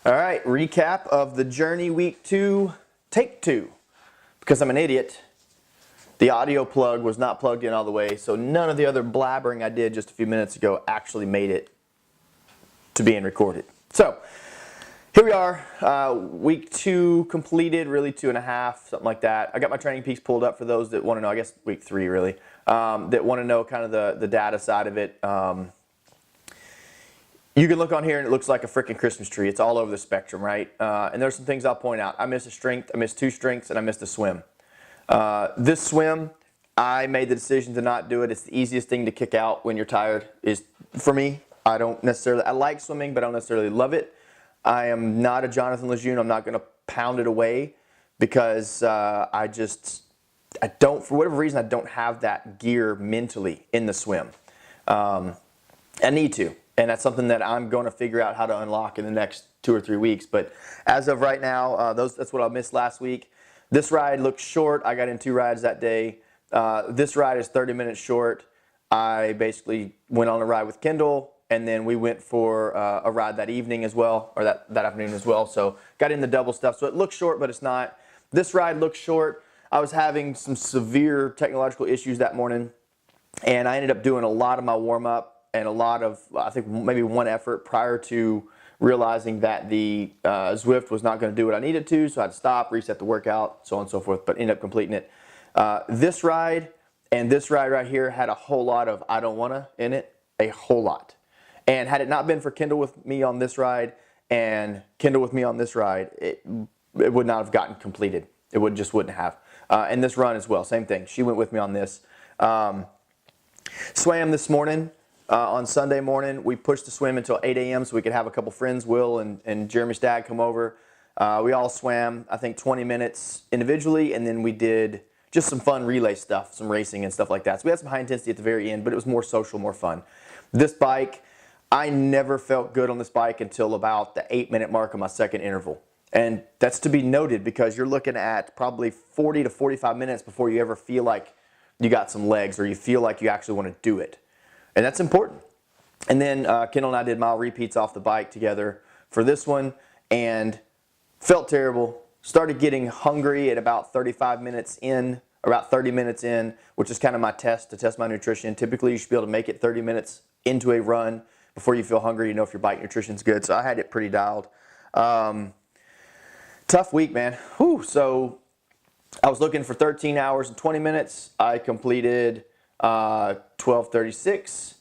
All right, recap of the journey week 2, take 2. Because I'm an idiot, the audio plug was not plugged in all the way, so none of the other blabbering I did just a few minutes ago actually made it to being recorded. So, here we are, week 2 completed, really 2.5, something like that. I got my Training Peaks pulled up for those that want to know, I guess week 3 really, that want to know kind of the data side of it. You can look on here and it looks like a freaking Christmas tree. It's all over the spectrum, right? And there's some things I'll point out. I missed a strength, I missed 2 strengths, and I missed a swim. This swim, I made the decision to not do it. It's the easiest thing to kick out when you're tired, is for me. I like swimming, but I don't necessarily love it. I am not a Jonathan Lejeune. I'm not going to pound it away because I don't, for whatever reason, I don't have that gear mentally in the swim. I need to. And that's something that I'm going to figure out how to unlock in the next 2 or 3 weeks. But as of right now, that's what I missed last week. This ride looked short. I got in 2 rides that day. This ride is 30 minutes short. I basically went on a ride with Kendall, and then we went for a ride that evening as well, or that afternoon as well. So got in the double stuff. So it looks short, but it's not. This ride looks short. I was having some severe technological issues that morning, and I ended up doing a lot of my warm-up and a lot of, I think maybe 1 effort prior to realizing that the Zwift was not going to do what I needed to, so I had to stop, reset the workout, so on and so forth, but ended up completing it. This ride and this ride right here had a whole lot of I don't wanna in it, a whole lot. And had it not been for Kendall with me on this ride and Kendall with me on this ride, it would not have gotten completed. It just wouldn't have. And this run as well, same thing. She went with me on this. Swam this morning. On Sunday morning, we pushed the swim until 8 a.m. so we could have a couple friends, Will and Jeremy's dad, come over. We all swam, I think, 20 minutes individually, and then we did just some fun relay stuff, some racing and stuff like that. So we had some high intensity at the very end, but it was more social, more fun. This bike, I never felt good on this bike until about the 8-minute mark of my second interval. And that's to be noted because you're looking at probably 40 to 45 minutes before you ever feel like you got some legs or you feel like you actually want to do it. And that's important. And then Kendall and I did mile repeats off the bike together for this one and felt terrible. Started getting hungry at about 35 minutes in, about 30 minutes in, which is kind of my test to test my nutrition. Typically, you should be able to make it 30 minutes into a run before you feel hungry. You know if your bike nutrition's good. So I had it pretty dialed. Tough week, man. Whew. So I was looking for 13 hours and 20 minutes. I completed 12:36.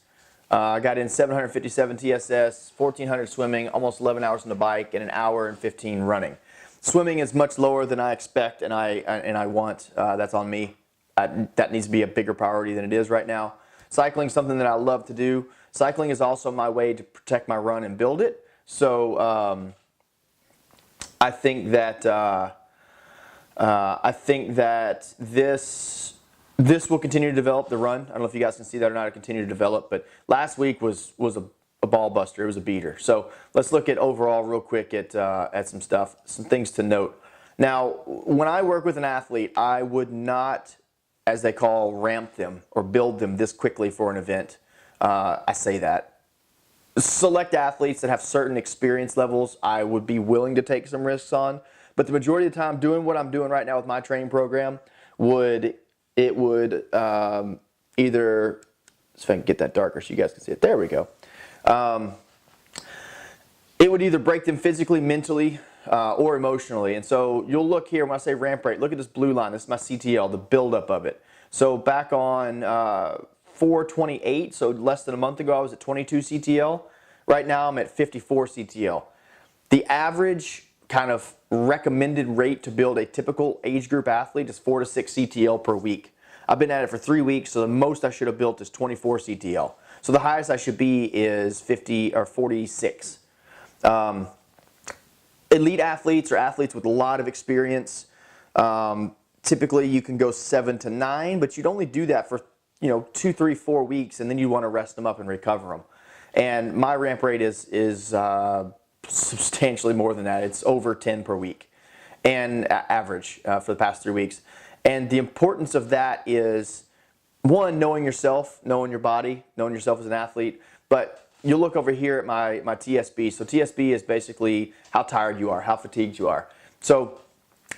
I got in 757 TSS, 1,400 swimming, almost 11 hours on the bike, and 1 hour and 15 running. Swimming is much lower than I expect and I want. That's on me. That needs to be a bigger priority than it is right now. Cycling is something that I love to do. Cycling is also my way to protect my run and build it. So I think that this will continue to develop the run. I don't know if you guys can see that or not. It continue to develop, but last week was a ball buster. It was a beater. So let's look at overall real quick at some stuff, some things to note. Now, when I work with an athlete, I would not, as they call, ramp them or build them this quickly for an event. I say that. Select athletes that have certain experience levels, I would be willing to take some risks on. But the majority of the time, doing what I'm doing right now with my training program would either, if I can get that darker so you guys can see it. There we go. It would either break them physically, mentally, or emotionally. And so you'll look here when I say ramp rate. Look at this blue line. This is my CTL, the buildup of it. So back on 4/28, so less than a month ago, I was at 22 CTL. Right now, I'm at 54 CTL. The average kind of recommended rate to build a typical age group athlete is 4 to 6 CTL per week. I've been at it for 3 weeks, so the most I should have built is 24 CTL. So the highest I should be is 50 or 46. Elite athletes or athletes with a lot of experience, typically you can go 7 to 9, but you'd only do that for 2, 3, 4 weeks, and then you want to rest them up and recover them. And my ramp rate is substantially more than that. It's over 10 per week, and average for the past 3 weeks. And the importance of that is, one, knowing yourself, knowing your body, knowing yourself as an athlete, but you'll look over here at my TSB. So TSB is basically how tired you are, how fatigued you are. So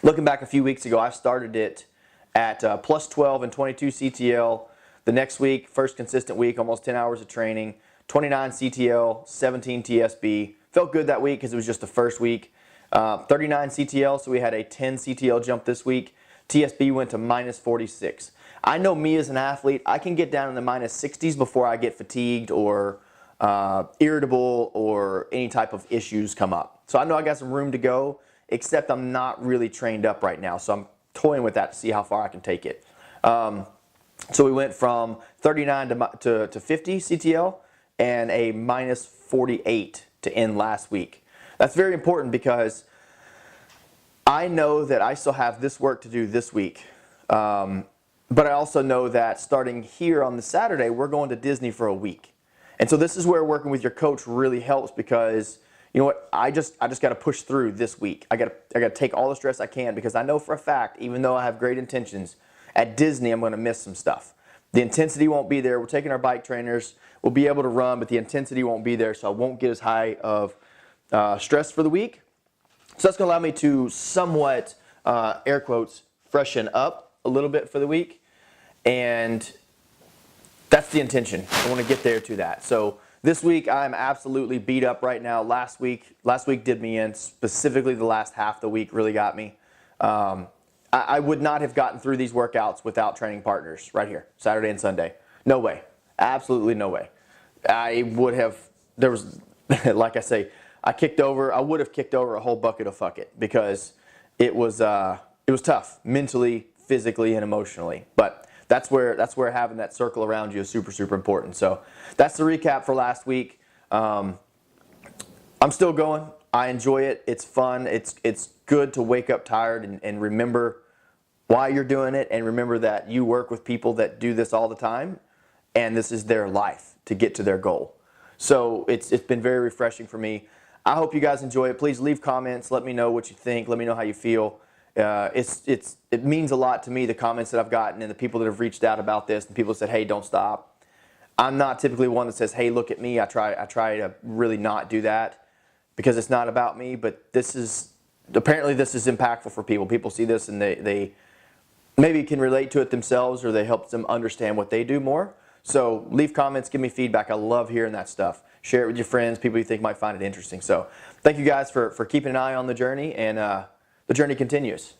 looking back a few weeks ago, I started it at plus 12 and 22 CTL. The next week, first consistent week, almost 10 hours of training, 29 CTL, 17 TSB. Felt good that week because it was just the first week. 39 CTL, so we had a 10 CTL jump this week. TSB went to minus 46. I know me as an athlete, I can get down in the minus 60s before I get fatigued or irritable or any type of issues come up. So I know I got some room to go, except I'm not really trained up right now. So I'm toying with that to see how far I can take it. So we went from 39 to 50 CTL and a minus 48 to end last week. That's very important because I know that I still have this work to do this week. But I also know that starting here on the Saturday, we're going to Disney for a week. And so this is where working with your coach really helps because, you know what, I just got to push through this week. I got to take all the stress I can because I know for a fact, even though I have great intentions, at Disney I'm going to miss some stuff. The intensity won't be there. We're taking our bike trainers. We'll be able to run, but the intensity won't be there, so I won't get as high of stress for the week. So that's going to allow me to somewhat, air quotes, freshen up a little bit for the week. And that's the intention. I want to get there to that. So this week I'm absolutely beat up right now. Last week did me in. Specifically the last half of the week really got me. I would not have gotten through these workouts without training partners right here, Saturday and Sunday. No way. Absolutely no way. I would have, there was, like I say, I would have kicked over a whole bucket of fuck it because it was tough mentally, physically, and emotionally. But that's where having that circle around you is super, super important. So that's the recap for last week. I'm still going. I enjoy it. It's fun. It's good to wake up tired and remember why you're doing it and remember that you work with people that do this all the time and this is their life to get to their goal. So it's been very refreshing for me. I hope you guys enjoy it. Please leave comments. Let me know what you think. Let me know how you feel. It means a lot to me, the comments that I've gotten and the people that have reached out about this and people said, hey, don't stop. I'm not typically one that says, hey, look at me. I try to really not do that because it's not about me, but apparently this is impactful for people. People see this and they maybe can relate to it themselves or they help them understand what they do more. So leave comments, give me feedback. I love hearing that stuff. Share it with your friends, people you think might find it interesting. So thank you guys for keeping an eye on the journey, and the journey continues.